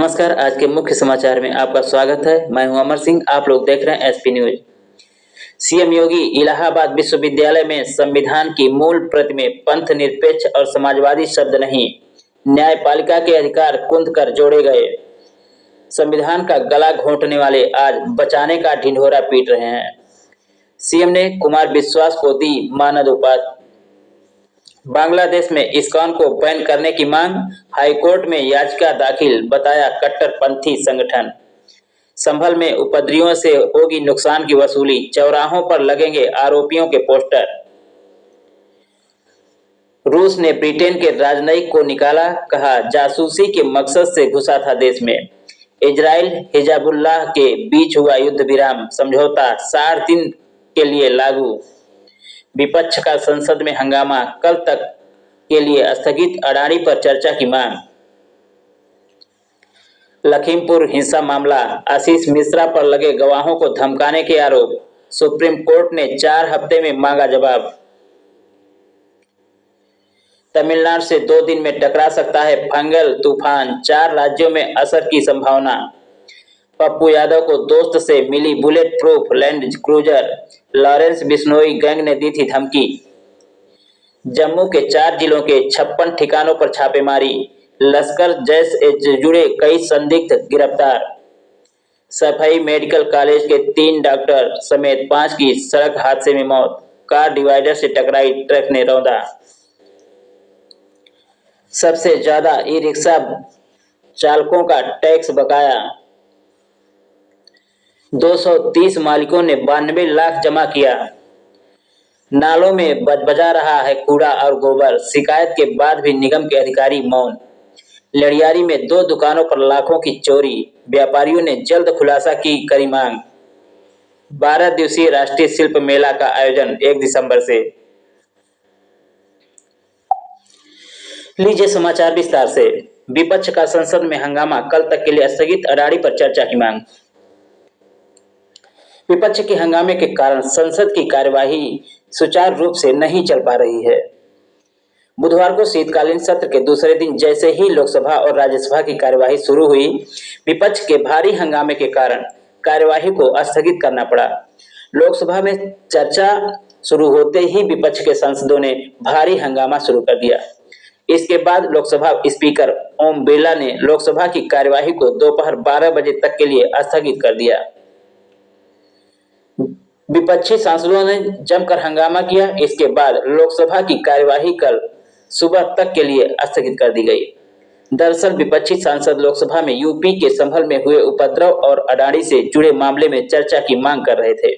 नमस्कार। आज के मुख्य समाचार में आपका स्वागत है। मैं हूं अमर सिंह। आप लोग देख रहे हैं एसपी न्यूज। सीएम योगी इलाहाबाद विश्वविद्यालय में संविधान की मूल प्रति में पंथ निरपेक्ष और समाजवादी शब्द नहीं, न्यायपालिका के अधिकार कुंद कर जोड़े गए। संविधान का गला घोंटने वाले आज बचाने का ढिंढोरा पीट रहे हैं। सीएम ने कुमार विश्वास को दी मानद उपाधि। बांग्लादेश में इस्कॉन को बैन करने की मांग, हाईकोर्ट में याचिका दाखिल, बताया कट्टरपंथी संगठन। संभल में उपद्रवियों से होगी नुकसान की वसूली, चौराहों पर लगेंगे आरोपियों के पोस्टर। रूस ने ब्रिटेन के राजनयिक को निकाला, कहा जासूसी के मकसद से घुसा था देश में। इजराइल हिजबुल्लाह के बीच हुआ युद्ध विराम समझौता 60 दिन के लिए लागू। विपक्ष का संसद में हंगामा, कल तक के लिए स्थगित, अडानी पर चर्चा की मांग। लखीमपुर हिंसा मामला, आशीष मिश्रा पर लगे गवाहों को धमकाने के आरोप, सुप्रीम कोर्ट ने 4 हफ्ते में मांगा जवाब। तमिलनाडु से 2 दिन में टकरा सकता है फंगल तूफान, 4 राज्यों में असर की संभावना। पप्पू यादव को दोस्त से मिली bulletproof Land Cruiser, Lawrence Bishnoi gang ने दी थी धमकी। जम्मू के 4 जिलों के 56 ठिकानों पर छापेमारी, लश्कर जैश से जुड़े कई संदिग्ध गिरफ्तार। सफाई मेडिकल कॉलेज के 3 डॉक्टर समेत 5 की सड़क हादसे में मौत, कार डिवाइडर से टकराई, ट्रक ने रौंदा। सबसे ज्यादा ई रिक्शा चालकों का टैक्स बकाया, 230 मालिकों ने 92 लाख जमा किया। नालों में बजा रहा है कूड़ा और गोबर, शिकायत के बाद भी निगम के अधिकारी मौन। लड़ियारी में 2 दुकानों पर लाखों की चोरी, व्यापारियों ने जल्द खुलासा की करी मांग। 12 दिवसीय राष्ट्रीय शिल्प मेला का आयोजन 1 दिसंबर से। लीजिए समाचार विस्तार से। विपक्ष का संसद में हंगामा, कल तक के लिए स्थगित, अडानी पर चर्चा की मांग। विपक्ष के हंगामे के कारण संसद की कार्यवाही सुचारू रूप से नहीं चल पा रही है। बुधवार को शीतकालीन सत्र के दूसरे दिन जैसे ही लोकसभा और राज्यसभा की कार्यवाही शुरू हुई, विपक्ष के भारी हंगामे के कारण कार्यवाही को स्थगित करना पड़ा। लोकसभा में चर्चा शुरू होते ही विपक्ष के सांसदों ने भारी हंगामा शुरू कर दिया। इसके बाद लोकसभा स्पीकर ओम बिरला ने लोकसभा की कार्यवाही को दोपहर 12 बजे तक के लिए स्थगित कर दिया। विपक्षी सांसदों ने जमकर हंगामा किया। इसके बाद लोकसभा की कार्यवाही कल सुबह तक के लिए स्थगित कर दी गई। दरअसल विपक्षी सांसद लोकसभा में यूपी के संभल में हुए उपद्रव और अडानी से जुड़े मामले में चर्चा की मांग कर रहे थे।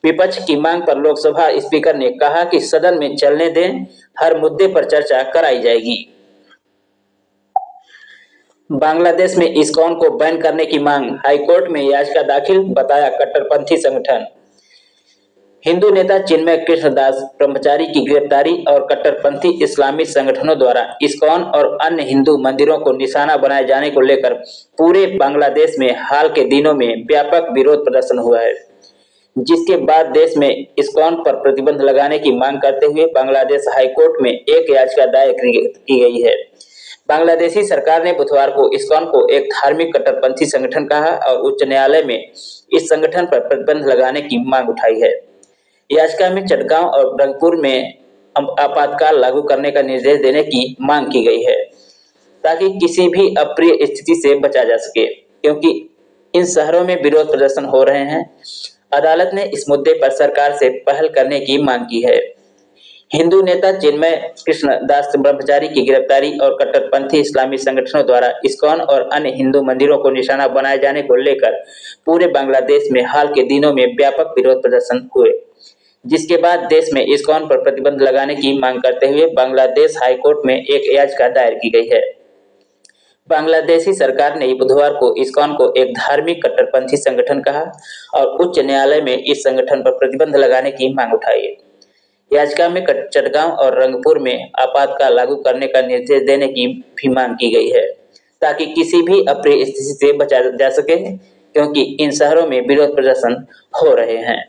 विपक्ष की मांग पर लोकसभा स्पीकर ने कहा कि सदन में चलने दें, हर मुद्दे पर चर्चा कराई जाएगी। बांग्लादेश में इस्कॉन को बैन करने की मांग, हाईकोर्ट में याचिका दाखिल, बताया कट्टरपंथी संगठन। हिंदू नेता चिन्मय कृष्णदास ब्रह्मचारी की गिरफ्तारी और कट्टरपंथी इस्लामी संगठनों द्वारा इस्कॉन और अन्य हिंदू मंदिरों को निशाना बनाए जाने को लेकर पूरे बांग्लादेश में हाल के दिनों में व्यापक विरोध प्रदर्शन हुआ है, जिसके बाद देश में इस्कॉन पर प्रतिबंध लगाने की मांग करते हुए बांग्लादेश हाईकोर्ट में एक याचिका दायर की गई है। बांग्लादेशी सरकार ने बुधवार को इस्कॉन को एक धार्मिक कट्टरपंथी संगठन कहा और उच्च न्यायालय में इस संगठन पर प्रतिबंध लगाने की मांग उठाई है। याचिका में चटगांव और रंगपुर में आपातकाल लागू करने का निर्देश देने की मांग की गई है, ताकि किसी भी अप्रिय स्थिति से बचा जा सके, क्योंकि इन शहरों में विरोध प्रदर्शन हो रहे हैं। अदालत ने इस मुद्दे पर सरकार से पहल करने की मांग की है। हिंदू नेता चिन्मय कृष्णदास ब्रह्मचारी की गिरफ्तारी और कट्टरपंथी इस्लामी संगठनों द्वारा इस्कॉन और अन्य हिंदू मंदिरों को निशाना बनाए जाने को लेकर पूरे बांग्लादेश में हाल के दिनों में व्यापक विरोध प्रदर्शन हुए, जिसके बाद देश में इस्कॉन पर प्रतिबंध लगाने की मांग करते हुए बांग्लादेश हाईकोर्ट में एक याचिका दायर की गई है। बांग्लादेशी सरकार ने बुधवार को इस्कॉन को एक धार्मिक कट्टरपंथी संगठन कहा और उच्च न्यायालय में इस संगठन पर प्रतिबंध लगाने की मांग उठाई है। याचिका में चटगांव और रंगपुर में आपातकाल लागू करने का निर्देश देने की भी मांग की गई है, ताकि किसी भी अप्रिय स्थिति से बचा जा सके, क्योंकि इन शहरों में विरोध प्रदर्शन हो रहे हैं।